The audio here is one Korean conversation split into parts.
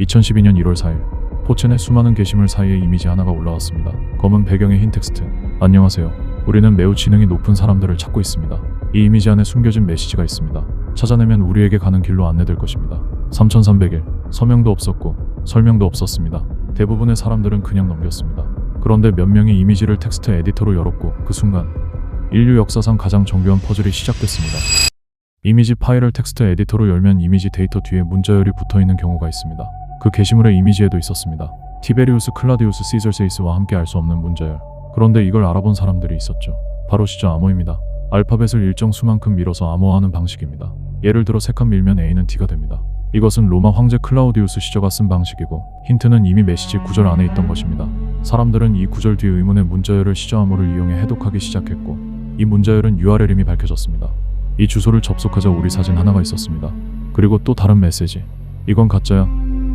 2012년 1월 4일 포첸의 수많은 게시물 사이에 이미지 하나가 올라왔습니다. 검은 배경의 흰 텍스트. 안녕하세요. 우리는 매우 지능이 높은 사람들을 찾고 있습니다. 이 이미지 안에 숨겨진 메시지가 있습니다. 찾아내면 우리에게 가는 길로 안내될 것입니다. 3300일. 서명도 없었고 설명도 없었습니다. 대부분의 사람들은 그냥 넘겼습니다. 그런데 몇 명이 이미지를 텍스트 에디터로 열었고 그 순간 인류 역사상 가장 정교한 퍼즐이 시작됐습니다. 이미지 파일을 텍스트 에디터로 열면 이미지 데이터 뒤에 문자열이 붙어있는 경우가 있습니다. 그 게시물의 이미지에도 있었습니다. 티베리우스 클라디우스 시절세이스와 함께 알 수 없는 문자열. 그런데 이걸 알아본 사람들이 있었죠. 바로 시저 암호입니다. 알파벳을 일정 수만큼 밀어서 암호화하는 방식입니다. 예를 들어 3칸 밀면 A는 D가 됩니다. 이것은 로마 황제 클라우디우스 시저가 쓴 방식이고 힌트는 이미 메시지 구절 안에 있던 것입니다. 사람들은 이 구절 뒤 의문의 문자열을 시저 암호를 이용해 해독하기 시작했고 이 문자열은 URL임이 밝혀졌습니다. 이 주소를 접속하자 우리 사진 하나가 있었습니다. 그리고 또 다른 메시지. 이건 가짜야.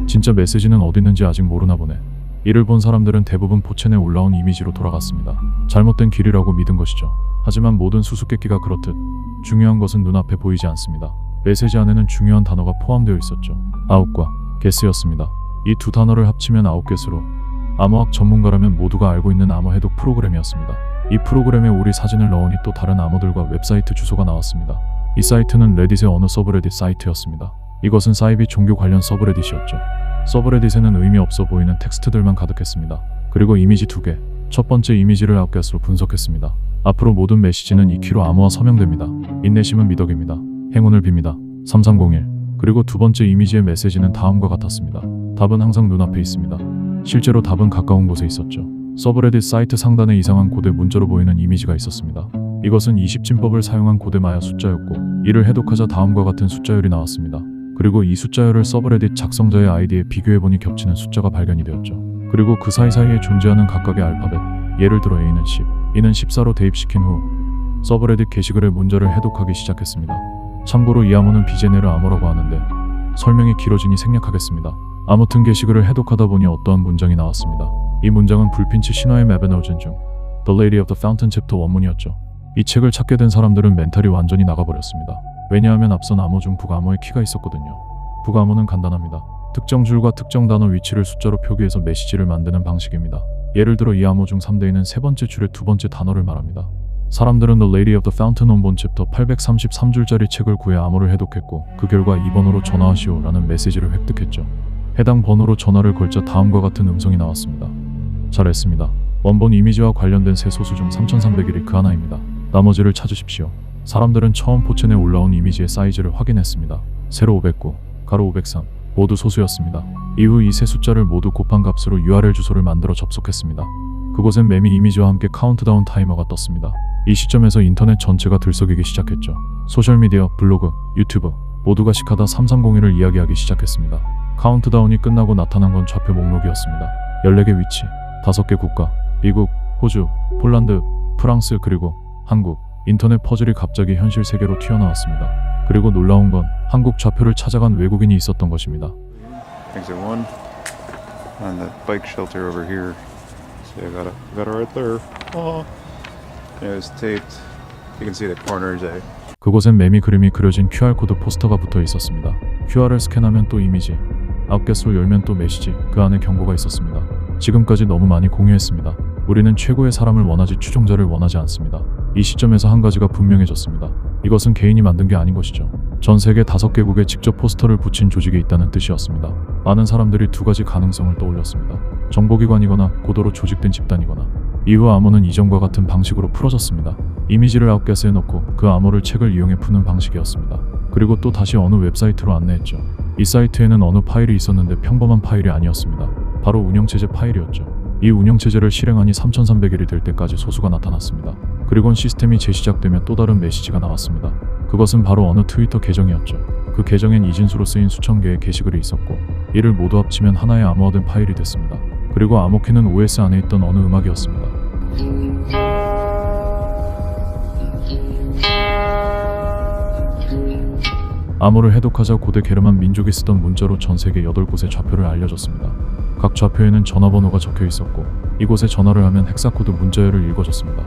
진짜 메시지는 어디 있는지 아직 모르나 보네. 이를 본 사람들은 대부분 포첸에 올라온 이미지로 돌아갔습니다. 잘못된 길이라고 믿은 것이죠. 하지만 모든 수수께끼가 그렇듯 중요한 것은 눈앞에 보이지 않습니다. 메시지 안에는 중요한 단어가 포함되어 있었죠. 아웃과 게스였습니다. 이 두 단어를 합치면 아웃게스로 암호학 전문가라면 모두가 알고 있는 암호 해독 프로그램이었습니다. 이 프로그램에 우리 사진을 넣으니 또 다른 암호들과 웹사이트 주소가 나왔습니다. 이 사이트는 레딧의 어느 서브레딧 사이트였습니다. 이것은 사이비 종교 관련 서브레딧이었죠. 서브레딧에는 의미 없어 보이는 텍스트들만 가득했습니다. 그리고 이미지 2개. 첫 번째 이미지를 아웃게스로 분석했습니다. 앞으로 모든 메시지는 2키로 암호화 서명됩니다. 인내심은 미덕입니다. 행운을 빕니다. 3301. 그리고 두 번째 이미지의 메시지는 다음과 같았습니다. 답은 항상 눈앞에 있습니다. 실제로 답은 가까운 곳에 있었죠. 서브레딧 사이트 상단에 이상한 고대 문자로 보이는 이미지가 있었습니다. 이것은 20진법을 사용한 고대 마야 숫자였고 이를 해독하자 다음과 같은 숫자열이 나왔습니다. 그리고 이 숫자열을 서브레딧 작성자의 아이디에 비교해보니 겹치는 숫자가 발견이 되었죠. 그리고 그 사이사이에 존재하는 각각의 알파벳, 예를 들어 A는 10, E는 14로 대입시킨 후 서브레딧 게시글의 문자를 해독하기 시작했습니다. 참고로 이 암호는 비제네르 암호라고 하는데 설명이 길어지니 생략하겠습니다. 아무튼 게시글을 해독하다 보니 어떠한 문장이 나왔습니다. 이 문장은 불핀치 신화의 메베너전 중 The Lady of the Fountain 챕터 원문이었죠. 이 책을 찾게 된 사람들은 멘탈이 완전히 나가버렸습니다. 왜냐하면 앞선 암호 중 북암호의 키가 있었거든요. 북암호는 간단합니다. 특정 줄과 특정 단어 위치를 숫자로 표기해서 메시지를 만드는 방식입니다. 예를 들어 이 암호 중 3대에는 세 번째 줄의 두 번째 단어를 말합니다. 사람들은 The Lady of the Fountain 원본 챕터 833줄짜리 책을 구해 암호를 해독했고 그 결과 이 번호로 전화하시오 라는 메시지를 획득했죠. 해당 번호로 전화를 걸자 다음과 같은 음성이 나왔습니다. 잘했습니다. 원본 이미지와 관련된 새 소수 중 3301이 그 하나입니다. 나머지를 찾으십시오. 사람들은 처음 포첸에 올라온 이미지의 사이즈를 확인했습니다. 세로 509, 가로 503 모두 소수였습니다. 이후 이 세 숫자를 모두 곱한 값으로 URL 주소를 만들어 접속했습니다. 그곳엔 매미 이미지와 함께 카운트다운 타이머가 떴습니다. 이 시점에서 인터넷 전체가 들썩이기 시작했죠. 소셜미디어, 블로그, 유튜브 모두가 시카다 3301을 이야기하기 시작했습니다. 카운트다운이 끝나고 나타난 건 좌표 목록이었습니다. 14개 위치, 5개 국가, 미국, 호주, 폴란드, 프랑스 그리고 한국. 인터넷 퍼즐이 갑자기 현실 세계로 튀어나왔습니다. 그리고 놀라운 건 한국 좌표를 찾아간 외국인이 있었던 것입니다. Exit 1 and the bike shelter over here. So I got it right there. Oh. Yeah, it's taped. You can see the corners. 그곳엔 매미 그림이 그려진 QR코드 포스터가 붙어 있었습니다. QR을 스캔하면 또 이미지, 아웃게스로 열면 또 메시지, 그 안에 경고가 있었습니다. 지금까지 너무 많이 공유했습니다. 우리는 최고의 사람을 원하지 추종자를 원하지 않습니다. 이 시점에서 한 가지가 분명해졌습니다. 이것은 개인이 만든 게 아닌 것이죠. 전 세계 5개국에 직접 포스터를 붙인 조직이 있다는 뜻이었습니다. 많은 사람들이 두 가지 가능성을 떠올렸습니다. 정보기관이거나 고도로 조직된 집단이거나. 이후 암호는 이전과 같은 방식으로 풀어졌습니다. 이미지를 아웃게스에 넣고 그 암호를 책을 이용해 푸는 방식이었습니다. 그리고 또 다시 어느 웹사이트로 안내했죠. 이 사이트에는 어느 파일이 있었는데 평범한 파일이 아니었습니다. 바로 운영체제 파일이었죠. 이 운영체제를 실행하니 3300일이 될 때까지 소수가 나타났습니다. 그리곤 시스템이 재시작되며 또 다른 메시지가 나왔습니다. 그것은 바로 어느 트위터 계정이었죠. 그 계정엔 이진수로 쓰인 수천 개의 게시글이 있었고 이를 모두 합치면 하나의 암호화된 파일이 됐습니다. 그리고 암호키는 OS 안에 있던 어느 음악이었습니다. 암호를 해독하자 고대 게르만 민족이 쓰던 문자로 전 세계 8곳의 좌표를 알려줬습니다. 각 좌표에는 전화번호가 적혀 있었고 이곳에 전화를 하면 헥사코드 문자열을 읽어줬습니다.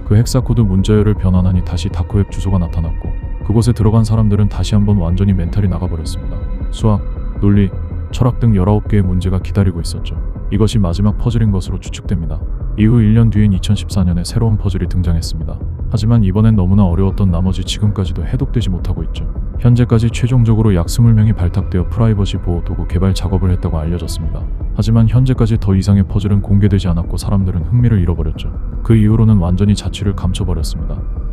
그 헥사코드 문자열을 변환하니 다시 다크웹 주소가 나타났고 그곳에 들어간 사람들은 다시 한번 완전히 멘탈이 나가버렸습니다. 수학, 논리, 철학 등 19개의 문제가 기다리고 있었죠. 이것이 마지막 퍼즐인 것으로 추측됩니다. 이후 1년 뒤인 2014년에 새로운 퍼즐이 등장했습니다. 하지만 이번엔 너무나 어려웠던 나머지 지금까지도 해독되지 못하고 있죠. 현재까지 최종적으로 약 20명이 발탁되어 프라이버시 보호 도구 개발 작업을 했다고 알려졌습니다. 하지만 현재까지 더 이상의 퍼즐은 공개되지 않았고 사람들은 흥미를 잃어버렸죠. 그 이후로는 완전히 자취를 감춰버렸습니다.